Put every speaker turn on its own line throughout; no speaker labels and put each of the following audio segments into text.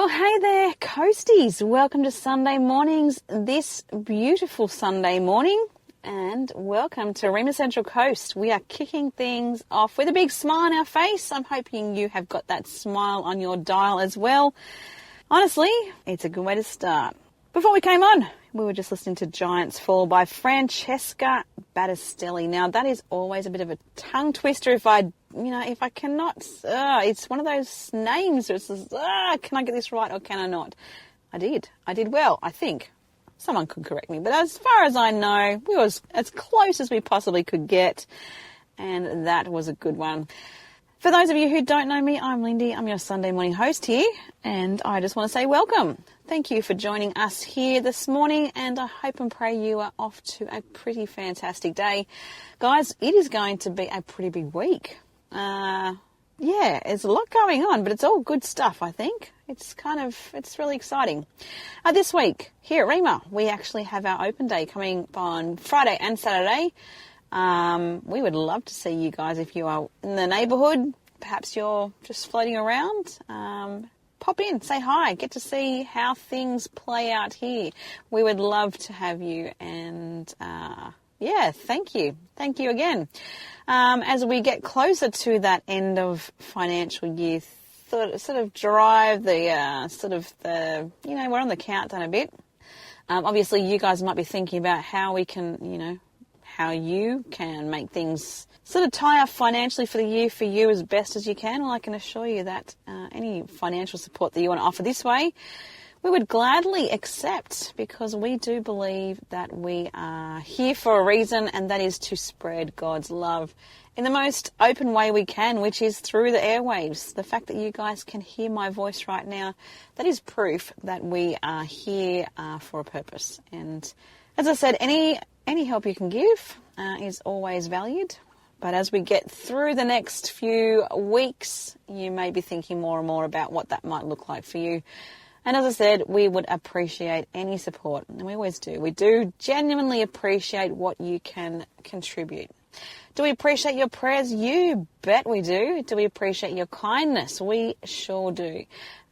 Well, hey there, Coasties. Welcome to Sunday mornings this beautiful Sunday morning, and welcome to Rhema Central Coast. We are kicking things off with a big smile on our face. I'm hoping you have got that smile on your dial as well. Honestly, it's a good way to start. Before we came on, we were just listening to Giants Fall by Francesca Battistelli. Now, that is always a bit of a tongue twister if I cannot, it's one of those names where it says, can I get this right or can I not? I did well, I think. Someone could correct me, but as far as I know, we was as close as we possibly could get, and that was a good one. For those of you who don't know me, I'm Lindy. I'm your Sunday morning host here, and I just want to say welcome. Thank you for joining us here this morning, and I hope and pray you are off to a pretty fantastic day. Guys, it is going to be a pretty big week. There's a lot going on, but it's all good stuff, I think. It's really exciting. This week, here at Rhema, we actually have our open day coming on Friday and Saturday. We would love to see you guys if you are in the neighbourhood. Perhaps you're just floating around. Pop in, say hi, get to see how things play out here. We would love to have you, and thank you. Thank you again. As we get closer to that end of financial year, sort of drive the we're on the countdown a bit. Obviously, you guys might be thinking about how we can, how you can make things sort of tie up financially for the year for you as best as you can. Well, I can assure you that any financial support that you want to offer this way, we would gladly accept, because we do believe that we are here for a reason, and that is to spread God's love in the most open way we can, which is through the airwaves. The fact that you guys can hear my voice right now, that is proof that we are here for a purpose. And as I said, any help you can give is always valued. But as we get through the next few weeks, you may be thinking more and more about what that might look like for you. And as I said, we would appreciate any support, and we always do. We do genuinely appreciate what you can contribute. Do we appreciate your prayers? You bet we do. Do we appreciate your kindness? We sure do.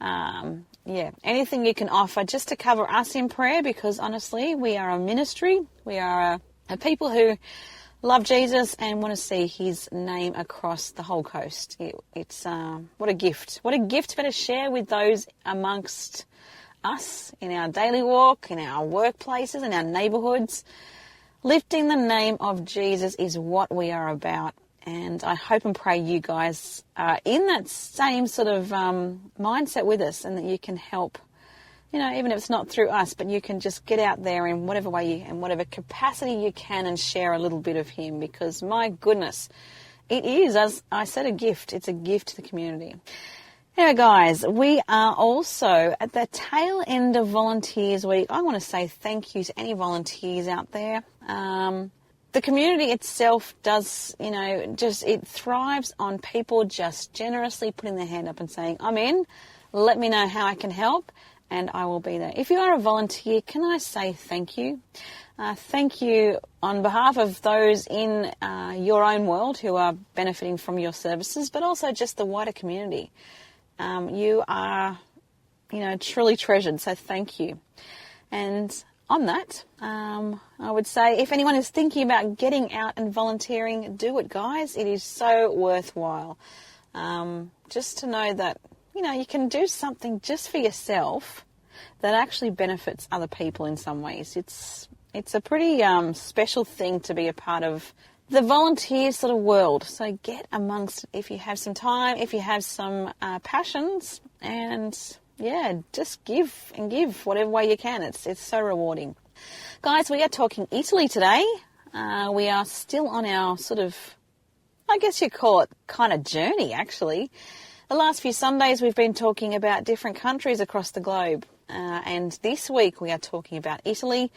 Anything you can offer just to cover us in prayer, because honestly, we are a ministry. We are a people who love Jesus and want to see his name across the whole coast. It's what a gift. What a gift for to share with those amongst us in our daily walk, in our workplaces, in our neighbourhoods. Lifting the name of Jesus is what we are about. And I hope and pray you guys are in that same sort of mindset with us, and that you can help, even if it's not through us, but you can just get out there in whatever way and whatever capacity you can and share a little bit of him, because my goodness, it is, as I said, a gift. It's a gift to the community. Anyway, guys, we are also at the tail end of Volunteers Week. I want to say thank you to any volunteers out there. The community itself does, it thrives on people just generously putting their hand up and saying, I'm in, let me know how I can help, and I will be there. If you are a volunteer, can I say thank you? Thank you on behalf of those in your own world who are benefiting from your services, but also just the wider community. You are, truly treasured, so thank you. And on that, I would say if anyone is thinking about getting out and volunteering, do it, guys. It is so worthwhile. Just to know that, you can do something just for yourself that actually benefits other people in some ways. It's a pretty special thing to be a part of the volunteer sort of world. So get amongst it if you have some time, if you have some passions, and just give and give whatever way you can. It's so rewarding. Guys, we are talking Italy today. We are still on our sort of, I guess you call it kind of journey, actually. The last few Sundays we've been talking about different countries across the globe. And this week we are talking about Italy.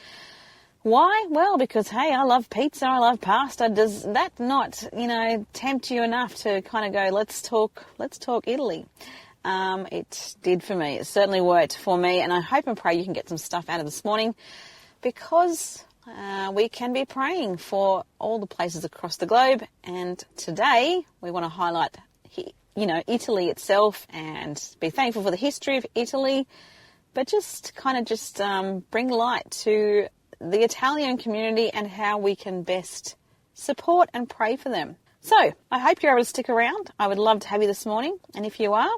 Why? Well, because, hey, I love pizza, I love pasta. Does that not, tempt you enough to kind of go, let's talk Italy? It did for me. It certainly worked for me, and I hope and pray you can get some stuff out of this morning, because we can be praying for all the places across the globe. And today we want to highlight Italy itself and be thankful for the history of Italy, but just bring light to the Italian community and how we can best support and pray for them. So I hope you're able to stick around. I would love to have you this morning. And if you are,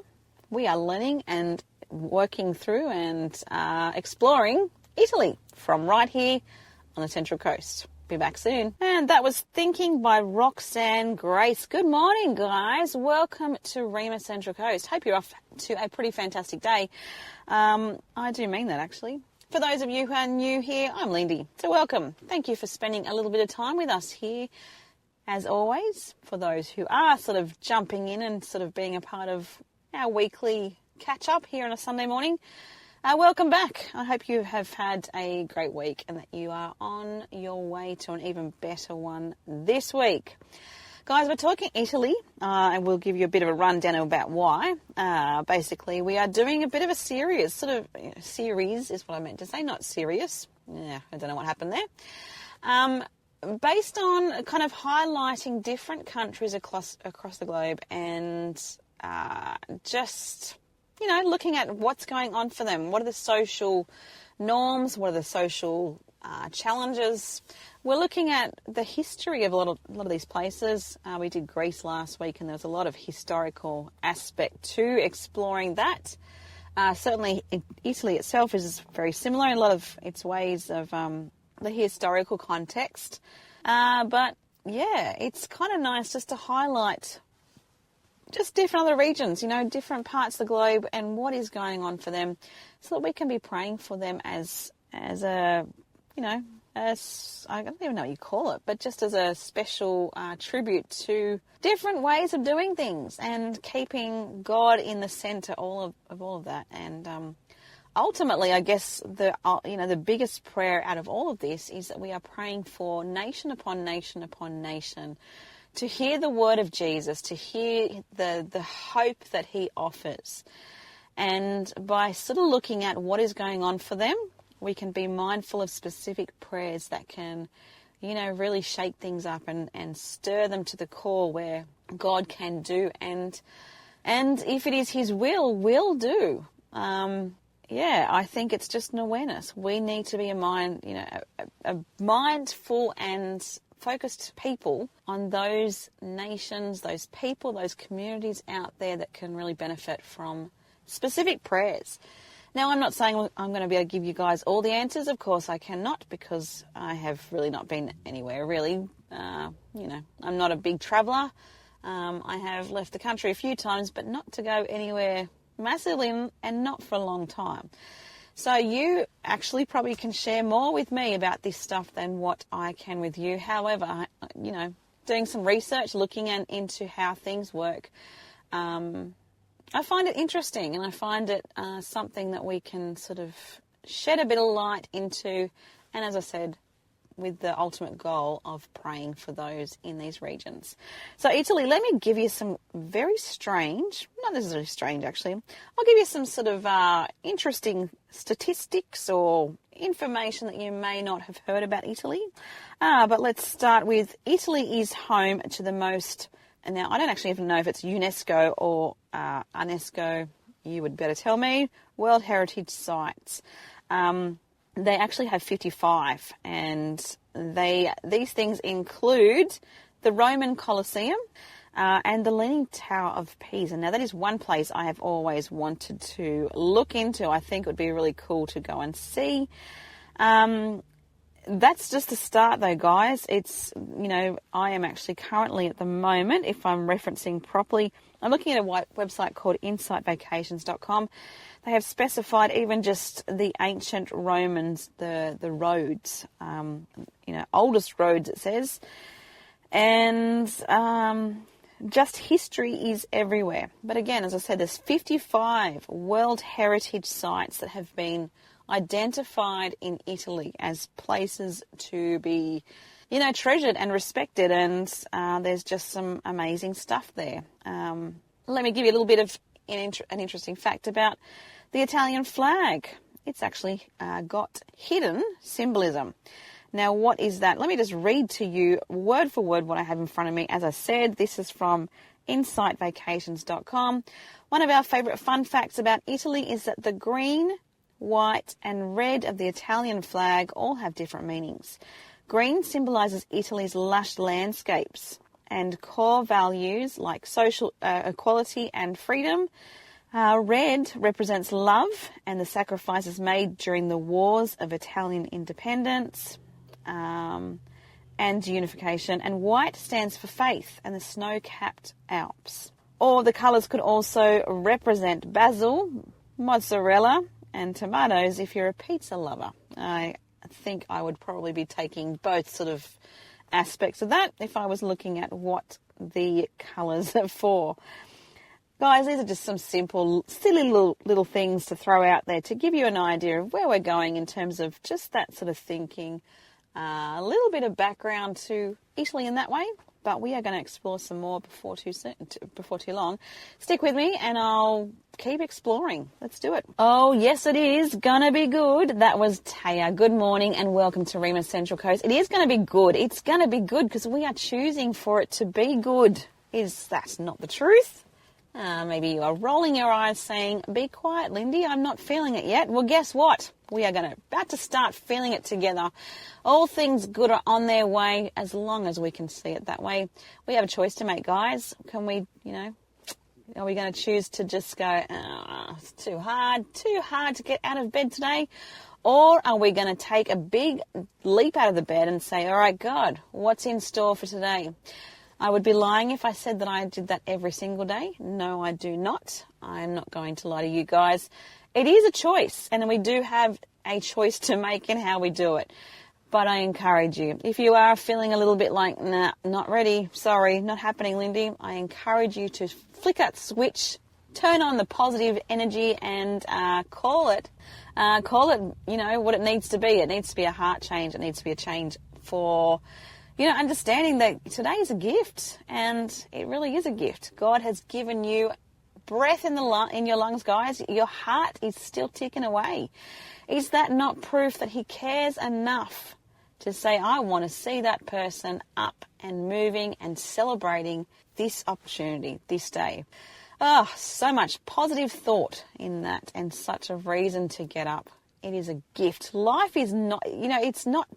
we are learning and working through and exploring Italy from right here on the Central Coast. Be back soon. And that was Thinking by Roxanne Grace. Good morning, guys. Welcome to Rhema Central Coast. Hope you're off to a pretty fantastic day. I do mean that, actually. For those of you who are new here, I'm Lindy. So welcome. Thank you for spending a little bit of time with us here. As always, for those who are sort of jumping in and sort of being a part of our weekly catch-up here on a Sunday morning, welcome back. I hope you have had a great week and that you are on your way to an even better one this week. Guys, we're talking Italy, and we'll give you a bit of a rundown about why. Basically, we are doing a bit of a series, series is what I meant to say, not serious. Yeah, I don't know what happened there. Based on kind of highlighting different countries across the globe and just looking at what's going on for them. What are the social norms? What are the social challenges? We're looking at the history of a lot of these places. We did Greece last week, and there was a lot of historical aspect to exploring that. Certainly, Italy itself is very similar in a lot of its ways of the historical context. But, yeah, it's kind of nice just to highlight just different other regions, different parts of the globe and what is going on for them so that we can be praying for them as I don't even know what you call it, but just as a special tribute to different ways of doing things and keeping God in the center of all of that. And ultimately, I guess the biggest prayer out of all of this is that we are praying for nation upon nation upon nation to hear the word of Jesus, to hear the hope that he offers. And by sort of looking at what is going on for them, we can be mindful of specific prayers that can, really shake things up and stir them to the core where God can do. And if it is his will do. I think it's just an awareness. We need to be a mindful and focused people on those nations, those people, those communities out there that can really benefit from specific prayers. Now, I'm not saying I'm going to be able to give you guys all the answers. Of course, I cannot, because I have really not been anywhere, really. I'm not a big traveller. I have left the country a few times, but not to go anywhere massively and not for a long time. So you actually probably can share more with me about this stuff than what I can with you. However, doing some research, looking into how things work, I find it interesting, and I find it something that we can sort of shed a bit of light into, and as I said, with the ultimate goal of praying for those in these regions. So Italy, let me give you some very strange, not necessarily strange actually, I'll give you some sort of interesting statistics or information that you may not have heard about Italy. But let's start with Italy is home to the most, and now I don't actually even know if it's UNESCO or UNESCO, you would better tell me, World Heritage Sites. They actually have 55, and these things include the Roman Colosseum and the Leaning Tower of Pisa. Now, that is one place I have always wanted to look into. I think it would be really cool to go and see. That's just the start, though, guys. It's, I am actually currently at the moment, if I'm referencing properly, I'm looking at a website called insightvacations.com. They have specified even just the ancient Romans, the roads, oldest roads, it says. And just history is everywhere. But again, as I said, there's 55 World Heritage Sites that have been identified in Italy as places to be, treasured and respected. And there's just some amazing stuff there. Let me give you a little bit of an interesting fact about the Italian flag. It's actually got hidden symbolism. Now, what is that? Let me just read to you word for word what I have in front of me. As I said, this is from insightvacations.com. One of our favourite fun facts about Italy is that the green, white and red of the Italian flag all have different meanings. Green symbolises Italy's lush landscapes and core values like social equality and freedom. Red represents love and the sacrifices made during the wars of Italian independence and unification. And white stands for faith and the snow-capped Alps. Or the colours could also represent basil, mozzarella and tomatoes if you're a pizza lover. I think I would probably be taking both sort of aspects of that if I was looking at what the colours are for. Guys, these are just some simple, silly little things to throw out there to give you an idea of where we're going in terms of just that sort of thinking. A little bit of background to Italy in that way, but we are going to explore some more before too long. Stick with me and I'll keep exploring. Let's do it. Oh, yes, it is going to be good. That was Taya. Good morning and welcome to Rhema Central Coast. It is going to be good. It's going to be good because we are choosing for it to be good. Is that not the truth? Maybe you are rolling your eyes saying, be quiet, Lindy, I'm not feeling it yet. Well, guess what? We are about to start feeling it together. All things good are on their way as long as we can see it that way. We have a choice to make, guys. Can we, are we going to choose to just go, it's too hard to get out of bed today? Or are we going to take a big leap out of the bed and say, all right, God, what's in store for today? I would be lying if I said that I did that every single day. No, I do not. I'm not going to lie to you guys. It is a choice, and we do have a choice to make in how we do it. But I encourage you, if you are feeling a little bit like, nah, not ready, sorry, not happening, Lindy, I encourage you to flick that switch, turn on the positive energy and call it, what it needs to be. It needs to be a heart change. It needs to be a change for understanding that today is a gift, and it really is a gift. God has given you breath in your lungs, guys. Your heart is still ticking away. Is that not proof that He cares enough to say, I want to see that person up and moving and celebrating this opportunity, this day? Oh, so much positive thought in that and such a reason to get up. It is a gift. Life is not, it's not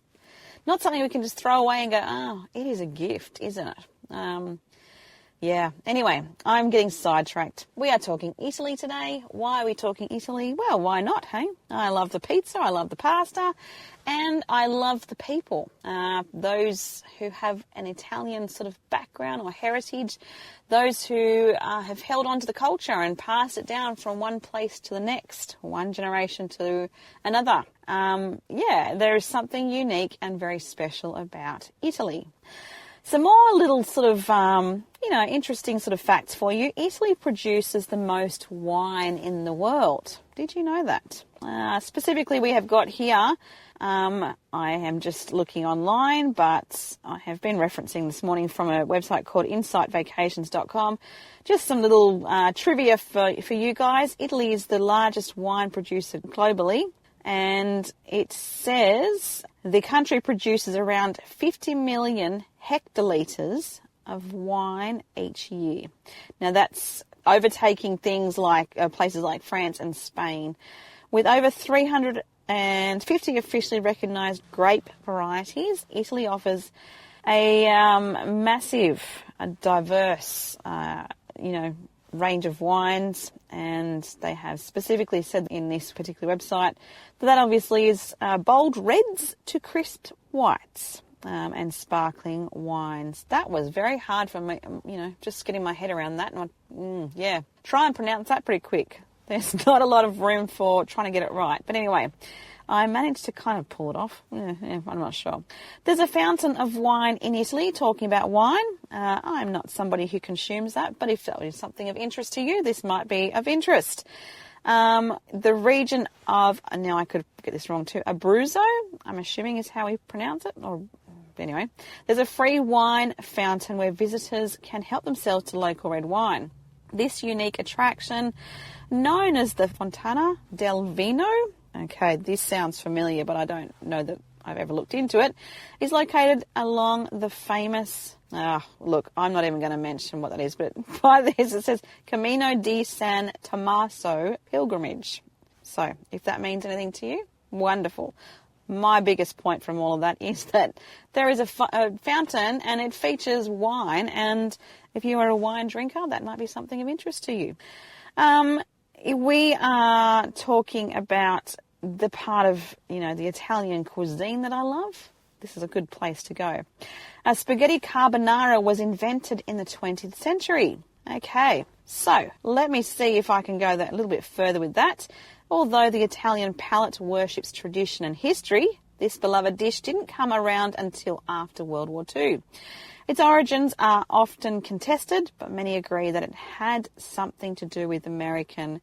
something we can just throw away and go, oh, it is a gift, isn't it? Anyway, I'm getting sidetracked. We are talking Italy today. Why are we talking Italy? Well, why not, hey? I love the pizza, I love the pasta, and I love the people. Those who have an Italian sort of background or heritage, those who have held on to the culture and passed it down from one place to the next, one generation to another. There is something unique and very special about Italy. Some more little sort of, interesting sort of facts for you. Italy produces the most wine in the world. Did you know that? Specifically, we have got here, I am just looking online, but I have been referencing this morning from a website called insightvacations.com. Just some little trivia for you guys. Italy is the largest wine producer globally, and it says the country produces around 50 million hectolitres of wine each year. Now that's overtaking things like places like France and Spain. With over 350 officially recognised grape varieties, Italy offers a massive, diverse, range of wines, and they have specifically said in this particular website that obviously is bold reds to crisp whites. And sparkling wines. That was very hard for me, just getting my head around that. Try and pronounce that pretty quick. There's not a lot of room for trying to get it right. But anyway, I managed to kind of pull it off. I'm not sure. There's a fountain of wine in Italy. Talking about wine, I'm not somebody who consumes that, but if that is something of interest to you, this might be of interest. The region of, now I could get this wrong too, Abruzzo, I'm assuming is how we pronounce it, or anyway, there's a free wine fountain where visitors can help themselves to local red wine. This unique attraction, known as the Fontana del Vino, okay, this sounds familiar, but I don't know that I've ever looked into it, is located along the famous, look, I'm not even going to mention what that is, but by this it says Camino de San Tommaso pilgrimage. So if that means anything to you, wonderful. My biggest point from all of that is that there is a fountain and it features wine, and if you are a wine drinker, that might be something of interest to you. We are talking about the part of, the Italian cuisine that I love. This is a good place to go. Spaghetti carbonara was invented in the 20th century. Okay, so let me see if I can go a little bit further with that. Although the Italian palate worships tradition and history, this beloved dish didn't come around until after World War II. Its origins are often contested, but many agree that it had something to do with American,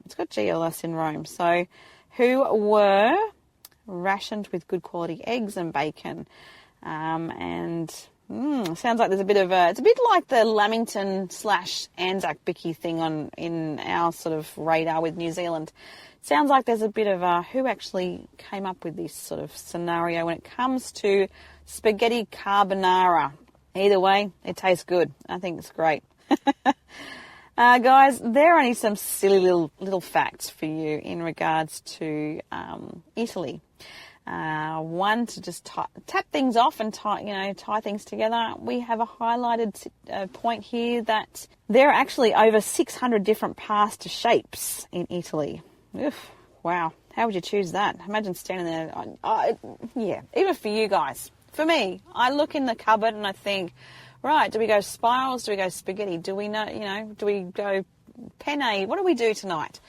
it's got GLS in Rome, so who were rationed with good quality eggs and bacon. Sounds like there's it's a bit like the Lamington / Anzac Bicky thing in our sort of radar with New Zealand. Sounds like there's a bit of who actually came up with this sort of scenario when it comes to spaghetti carbonara. Either way, it tastes good. I think it's great. Guys, there are only some silly little facts for you in regards to Italy. One, to just tap things off and tie things together. We have a highlighted point here that there are actually over 600 different pasta shapes in Italy. Oof, wow. How would you choose that? Imagine standing there. Yeah, even for you guys. For me, I look in the cupboard and I think, right, do we go spirals? Do we go spaghetti? Do we do we go penne? What do we do tonight?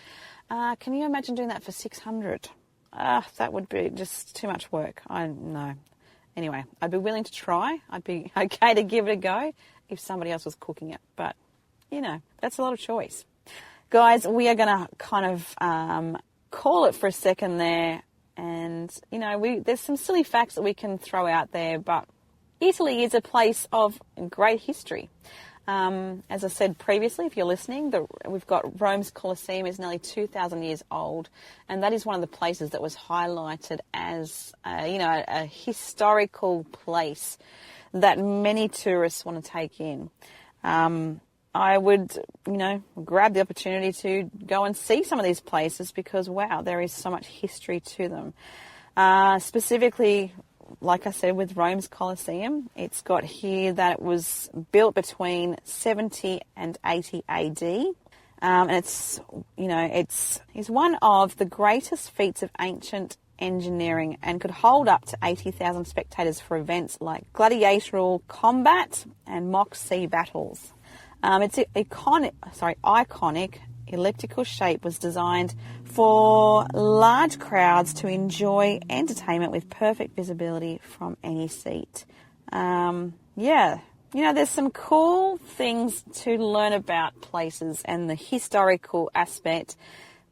Can you imagine doing that for 600? That would be just too much work. I know. Anyway, I'd be willing to try. I'd be okay to give it a go if somebody else was cooking it. But, that's a lot of choice. Guys, we are going to kind of call it for a second there. And, there's some silly facts that we can throw out there. But Italy is a place of great history. As I said previously, if you're listening, we've got Rome's Colosseum is nearly 2,000 years old, and that is one of the places that was highlighted as, a historical place that many tourists want to take in. I would, grab the opportunity to go and see some of these places because, wow, there is so much history to them. Specifically, like I said, with Rome's Colosseum, it's got here that it was built between 70 and 80 AD. And it's one of the greatest feats of ancient engineering and could hold up to 80,000 spectators for events like gladiatorial combat and mock sea battles. Its iconic elliptical shape was designed for large crowds to enjoy entertainment with perfect visibility from any seat. There's some cool things to learn about places and the historical aspect,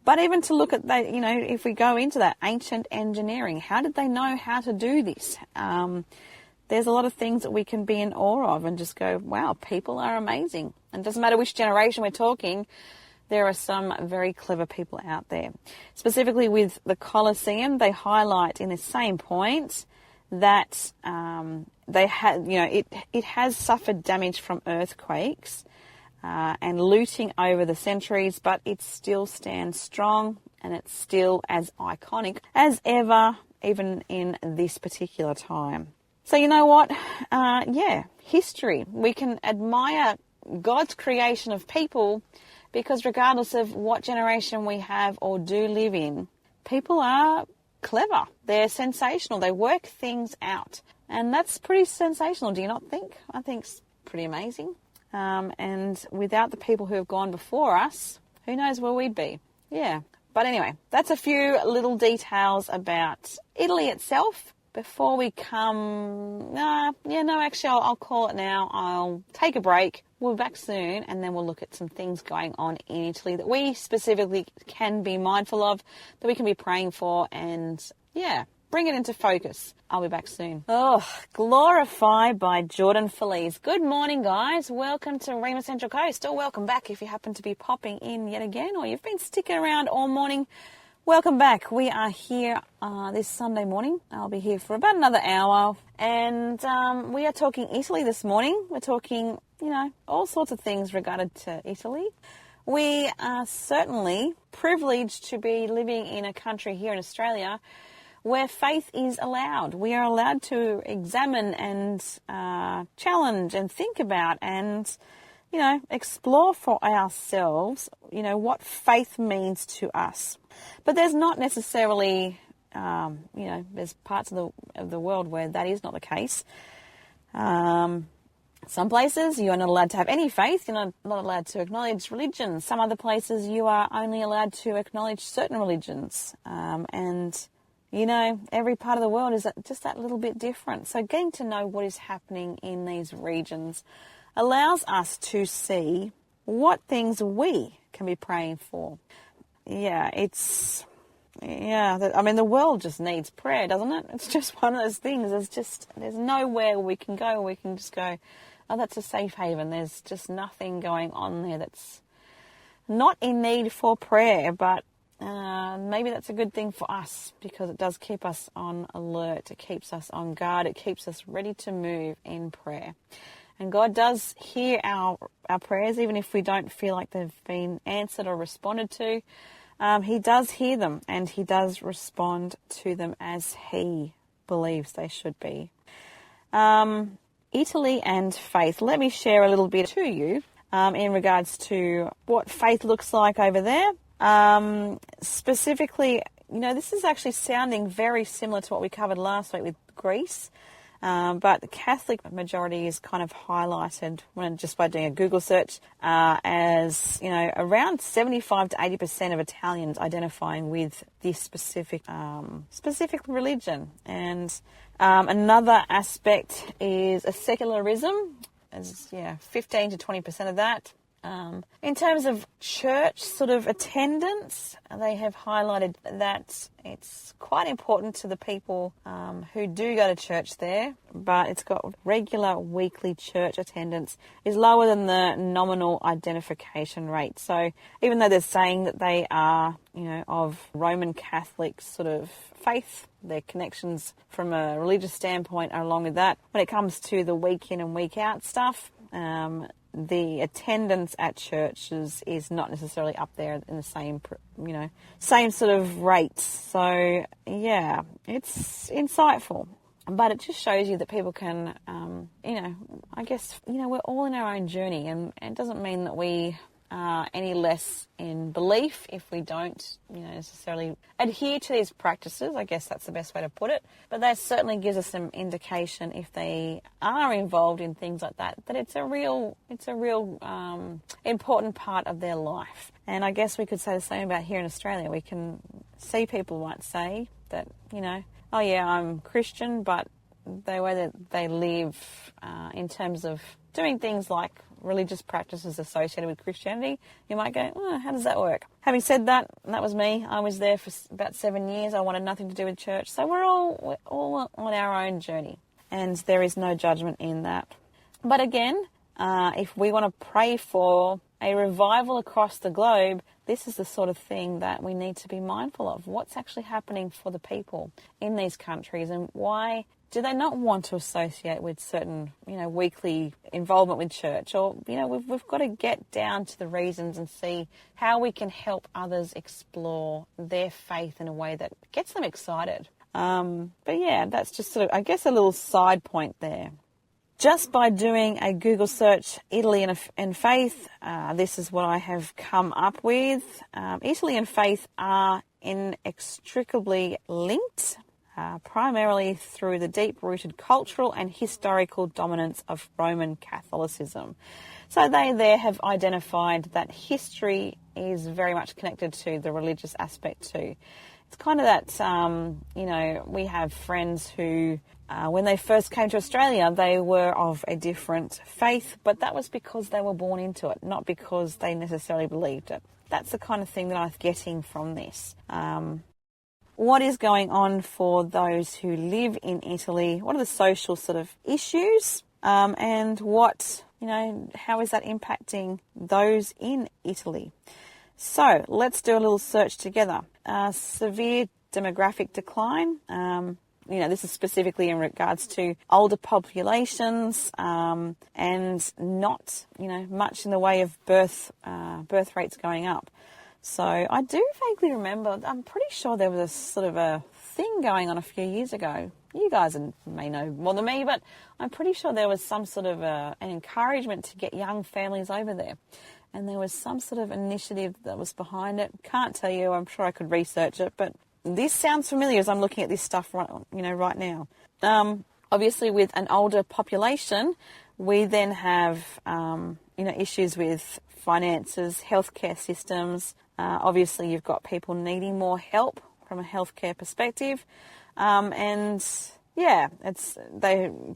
but even to look at that, if we go into that ancient engineering, how did they know how to do this? There's a lot of things that we can be in awe of and just go, wow, people are amazing. And it doesn't matter which generation we're talking, there are some very clever people out there. Specifically with the Colosseum, they highlight in the same point that it has suffered damage from earthquakes and looting over the centuries, but it still stands strong and it's still as iconic as ever, even in this particular time. So you know what? History. We can admire God's creation of people because regardless of what generation we have or do live in, people are clever. They're sensational. They work things out. And that's pretty sensational, do you not think? I think it's pretty amazing. And without the people who have gone before us, who knows where we'd be? Yeah. But anyway, that's a few little details about Italy itself. Before we come, I'll call it now. I'll take a break. We'll be back soon, and then we'll look at some things going on in Italy that we specifically can be mindful of, that we can be praying for, and bring it into focus. I'll be back soon. Glorify by Jordan Feliz. Good morning, guys. Welcome to Rhema Central Coast, or welcome back if you happen to be popping in yet again, or you've been sticking around all morning. Welcome back. We are here this Sunday morning. I'll be here for about another hour. And we are talking Italy this morning. We're talking, all sorts of things regarding to Italy. We are certainly privileged to be living in a country here in Australia where faith is allowed. We are allowed to examine and challenge and think about and, explore for ourselves, what faith means to us. But there's not necessarily, there's parts of the world where that is not the case. Some places you are not allowed to have any faith. You're not allowed to acknowledge religion. Some other places you are only allowed to acknowledge certain religions. Every part of the world is just that little bit different. So getting to know what is happening in these regions allows us to see what things we can be praying for. The world just needs prayer, doesn't it? It's just one of those things. There's nowhere we can go. We can just go, oh, that's a safe haven. There's just nothing going on there that's not in need for prayer, but maybe that's a good thing for us because it does keep us on alert. It keeps us on guard. It keeps us ready to move in prayer. And God does hear our prayers, even if we don't feel like they've been answered or responded to. He does hear them and he does respond to them as he believes they should be. Italy and faith. Let me share a little bit to you in regards to what faith looks like over there. Specifically, this is actually sounding very similar to what we covered last week with Greece. But the Catholic majority is kind of highlighted just by doing a Google search as, around 75 to 80% of Italians identifying with this specific religion. And another aspect is a secularism, as 15 to 20% of that. In terms of church sort of attendance, they have highlighted that it's quite important to the people who do go to church there, but it's got regular weekly church attendance is lower than the nominal identification rate. So even though they're saying that they are, of Roman Catholic sort of faith, their connections from a religious standpoint are along with that. When it comes to the week in and week out stuff, the attendance at churches is not necessarily up there in the same sort of rates. So, it's insightful. But it just shows you that people can, we're all in our own journey. And it doesn't mean that we are any less in belief if we don't, necessarily adhere to these practices. I guess that's the best way to put it. But that certainly gives us some indication if they are involved in things like that it's a real important part of their life. And I guess we could say the same about here in Australia. We can see people might say that, oh yeah, I'm Christian, but the way that they live in terms of doing things like religious practices associated with Christianity, you might go, oh, how does that work? Having said that, that was me. I was there for about 7 years. I wanted nothing to do with church. So we're all on our own journey, and there is no judgment in that. But again, if we want to pray for a revival across the globe, this is the sort of thing that we need to be mindful of. What's actually happening for the people in these countries, and why do they not want to associate with certain, weekly involvement with church? Or, we've got to get down to the reasons and see how we can help others explore their faith in a way that gets them excited. That's just sort of, I guess, a little side point there. Just by doing a Google search, Italy and faith, this is what I have come up with. Italy and faith are inextricably linked, primarily through the deep-rooted cultural and historical dominance of Roman Catholicism. So they there have identified that history is very much connected to the religious aspect too. It's kind of that, we have friends who, when they first came to Australia, they were of a different faith, but that was because they were born into it, not because they necessarily believed it. That's the kind of thing that I'm getting from this. What is going on for those who live in Italy? What are the social sort of issues? And how is that impacting those in Italy? So let's do a little search together. Severe demographic decline. This is specifically in regards to older populations, and not, much in the way of birth rates going up. So I do vaguely remember, I'm pretty sure there was a sort of a thing going on a few years ago. You guys may know more than me, but I'm pretty sure there was some sort of an encouragement to get young families over there. And there was some sort of initiative that was behind it. Can't tell you, I'm sure I could research it, but this sounds familiar as I'm looking at this stuff right now. Obviously, with an older population, we then have, issues with finances, healthcare systems. Obviously, you've got people needing more help from a healthcare perspective.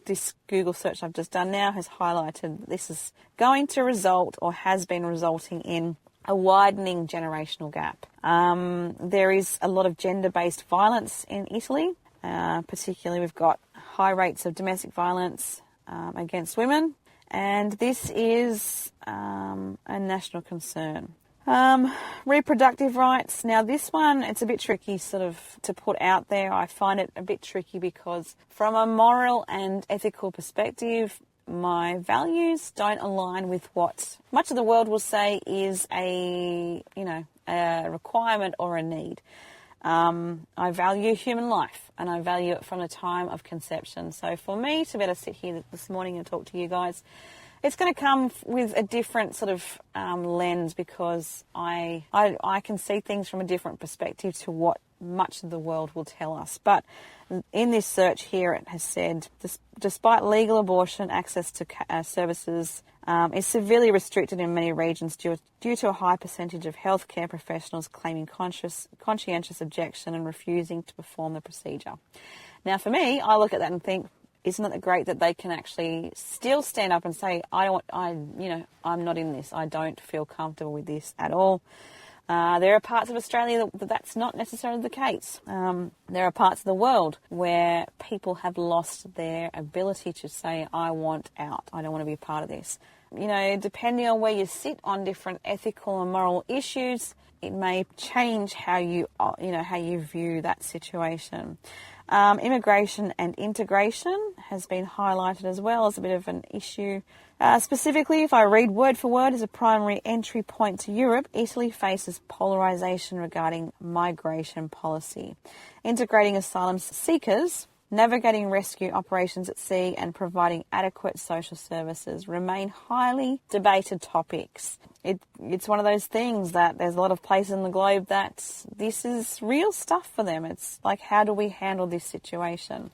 This Google search I've just done now has highlighted this is going to result or has been resulting in a widening generational gap. There is a lot of gender-based violence in Italy. Particularly, we've got high rates of domestic violence against women, and this is a national concern. Reproductive rights. Now this one, it's a bit tricky sort of to put out there. I find it a bit tricky because from a moral and ethical perspective, my values don't align with what much of the world will say is a requirement or a need. I value human life, and I value it from the time of conception. So for me to be able to sit here this morning and talk to you guys, it's going to come with a different sort of lens, because I can see things from a different perspective to what much of the world will tell us. But in this search here, it has said, despite legal abortion, access to services is severely restricted in many regions due to a high percentage of healthcare professionals claiming conscientious objection and refusing to perform the procedure. Now, for me, I look at that and think, isn't it great that they can actually still stand up and say, I'm not in this. I don't feel comfortable with this at all. There are parts of Australia that's not necessarily the case. There are parts of the world where people have lost their ability to say, I want out. I don't want to be a part of this. Depending on where you sit on different ethical and moral issues, it may change how you view that situation. Immigration and integration has been highlighted as well as a bit of an issue. Specifically, if I read word for word, as a primary entry point to Europe, Italy faces polarisation regarding migration policy. Integrating asylum seekers, navigating rescue operations at sea, and providing adequate social services remain highly debated topics. It's one of those things that there's a lot of places in the globe that this is real stuff for them. It's like, how do we handle this situation?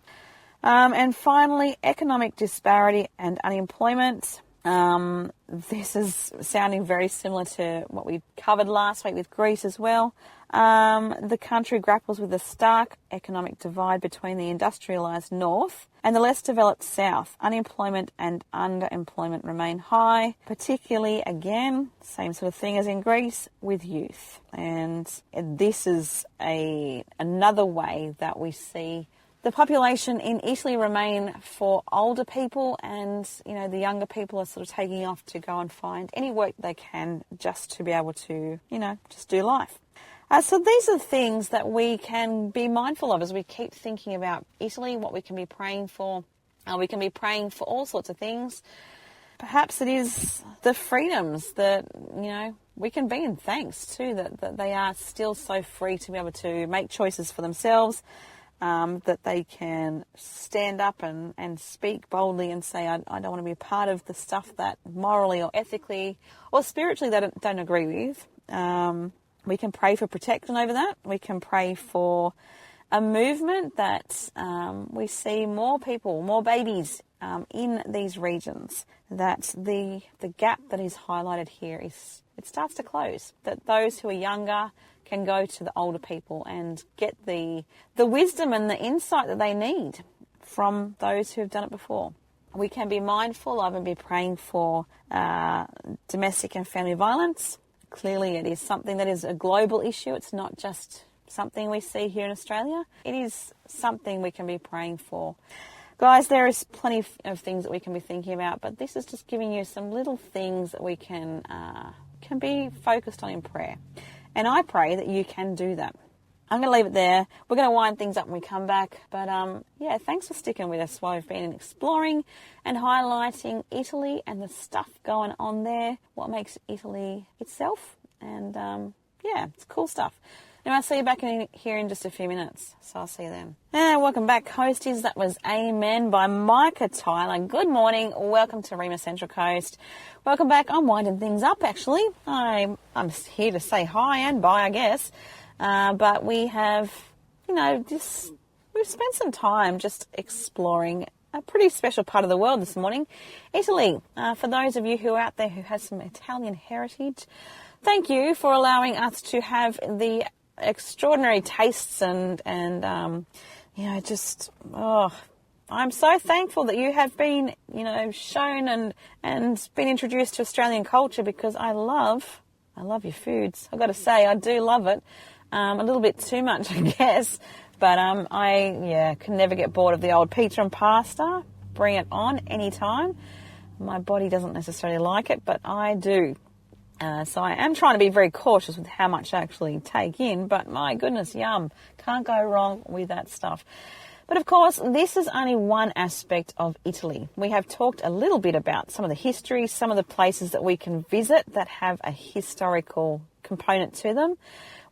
And finally, economic disparity and unemployment. This is sounding very similar to what we covered last week with Greece as well. The country grapples with a stark economic divide between the industrialised north and the less developed south. Unemployment and underemployment remain high, particularly, again, same sort of thing as in Greece, with youth. And this is another way that we see the population in Italy remain for older people, and the younger people are sort of taking off to go and find any work they can just to be able to just do life. So these are things that we can be mindful of as we keep thinking about Italy, what we can be praying for. We can be praying for all sorts of things. Perhaps it is the freedoms that we can be in thanks to, that they are still so free to be able to make choices for themselves. That they can stand up and speak boldly and say, I don't want to be a part of the stuff that morally or ethically or spiritually they don't agree with. We can pray for protection over that. We can pray for a movement that we see more people, more babies in these regions, that the gap that is highlighted here it starts to close, that those who are younger can go to the older people and get the wisdom and the insight that they need from those who have done it before. We can be mindful of and be praying for domestic and family violence. Clearly it is something that is a global issue. It's not just something we see here in Australia. It is something we can be praying for. Guys, there is plenty of things that we can be thinking about, but this is just giving you some little things that we can can be focused on in prayer. And I pray that you can do that. I'm going to leave it there. We're going to wind things up when we come back. But yeah, thanks for sticking with us while we've been exploring and highlighting Italy and the stuff going on there, what makes Italy itself. And yeah, it's cool stuff. Anyway, I'll see you back here in just a few minutes. So I'll see you then. And welcome back, Coasties. That was Amen by Micah Tyler. Good morning. Welcome to Rhema Central Coast. Welcome back. I'm winding things up, actually. I'm here to say hi and bye, I guess. But we have, we've spent some time just exploring a pretty special part of the world this morning, Italy. For those of you who are out there who have some Italian heritage, thank you for allowing us to have the extraordinary tastes and I'm so thankful that you have been, shown and been introduced to Australian culture, because I love your foods. I've got to say, I do love it. A little bit too much, I guess. But I can never get bored of the old pizza and pasta. Bring it on anytime. My body doesn't necessarily like it, but I do. So I am trying to be very cautious with how much I actually take in. But my goodness, yum. Can't go wrong with that stuff. But of course, this is only one aspect of Italy. We have talked a little bit about some of the history, some of the places that we can visit that have a historical component to them.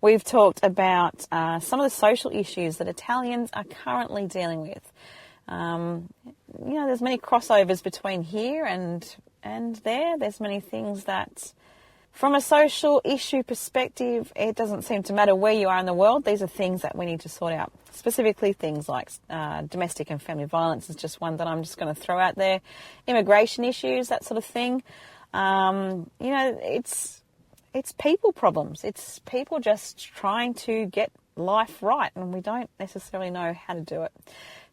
We've talked about some of the social issues that Italians are currently dealing with. There's many crossovers between here and there. There's many things that, from a social issue perspective, it doesn't seem to matter where you are in the world. These are things that we need to sort out. Specifically things like domestic and family violence is just one that I'm just going to throw out there. Immigration issues, that sort of thing. It's people problems. It's people just trying to get life right, and we don't necessarily know how to do it.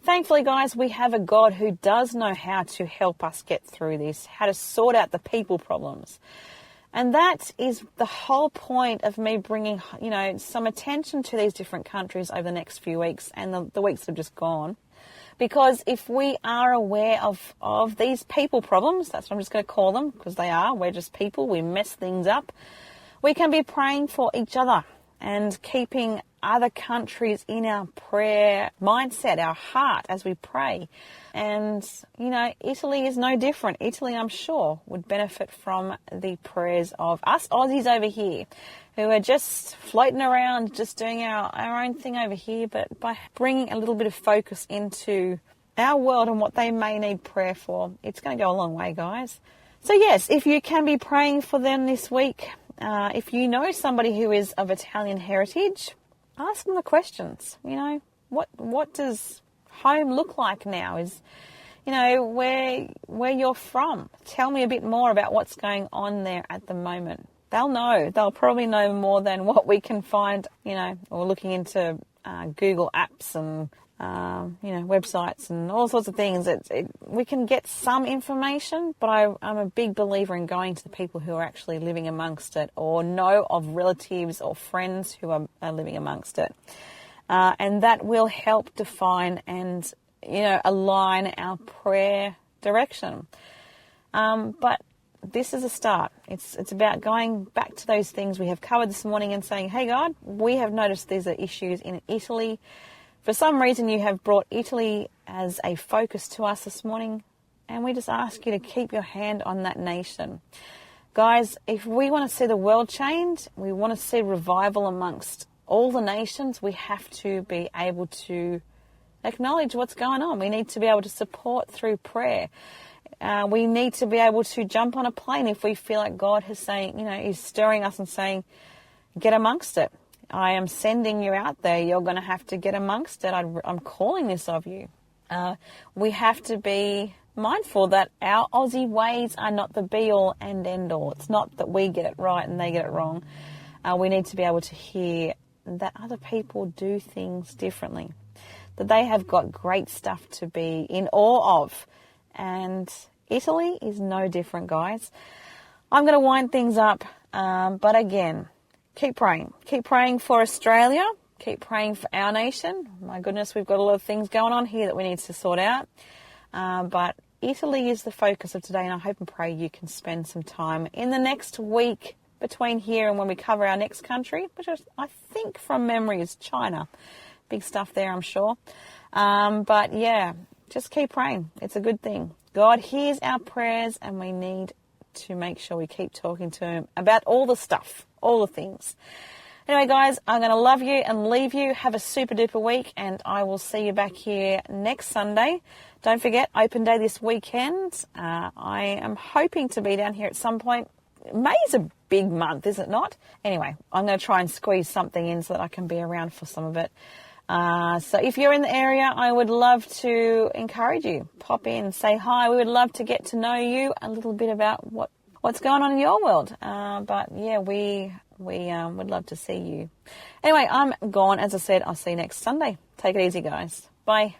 Thankfully, guys, we have a God who does know how to help us get through this, how to sort out the people problems. And that is the whole point of me bringing, some attention to these different countries over the next few weeks and the weeks that have just gone. Because if we are aware of these people problems, that's what I'm just going to call them, because they are, we're just people, we mess things up, we can be praying for each other and keeping other countries in our prayer mindset, our heart as we pray. And, Italy is no different. Italy, I'm sure, would benefit from the prayers of us Aussies over here who are just floating around, just doing our own thing over here, but by bringing a little bit of focus into our world and what they may need prayer for, it's going to go a long way, guys. So, yes, if you can be praying for them this week, if you know somebody who is of Italian heritage, ask them the questions. What does home look like now? Is, where you're from. Tell me a bit more about what's going on there at the moment. They'll know. They'll probably know more than what we can find, or looking into Google apps and, websites and all sorts of things. We can get some information, but I'm a big believer in going to the people who are actually living amongst it, or know of relatives or friends who are living amongst it. And that will help define and, align our prayer direction. But this is a start. It's about going back to those things we have covered this morning and saying, hey, God, we have noticed these are issues in Italy. For some reason, you have brought Italy as a focus to us this morning, and we just ask you to keep your hand on that nation. Guys, if we want to see the world change, we want to see revival amongst all the nations, we have to be able to acknowledge what's going on. We need to be able to support through prayer. We need to be able to jump on a plane if we feel like God is saying, is stirring us and saying, get amongst it. I am sending you out there. You're going to have to get amongst it. I'm calling this of you. We have to be mindful that our Aussie ways are not the be-all and end-all. It's not that we get it right and they get it wrong. We need to be able to hear that other people do things differently, that they have got great stuff to be in awe of. And Italy is no different, guys. I'm going to wind things up, but again, keep praying. Keep praying for Australia. Keep praying for our nation. My goodness, we've got a lot of things going on here that we need to sort out. But Italy is the focus of today, and I hope and pray you can spend some time in the next week between here and when we cover our next country, which is, I think from memory is China. Big stuff there, I'm sure. But yeah, just keep praying. It's a good thing. God hears our prayers, and we need to make sure we keep talking to him about all the stuff, all the things. Anyway, guys, I'm going to love you and leave you. Have a super duper week, and I will see you back here next Sunday. Don't forget, open day this weekend. I am hoping to be down here at some point. May is a big month, is it not? Anyway, I'm going to try and squeeze something in so that I can be around for some of it. So if you're in the area, I would love to encourage you. Pop in, say hi. We would love to get to know you a little bit about what's going on in your world. But yeah, we would love to see you. Anyway, I'm gone. As I said, I'll see you next Sunday. Take it easy, guys. Bye.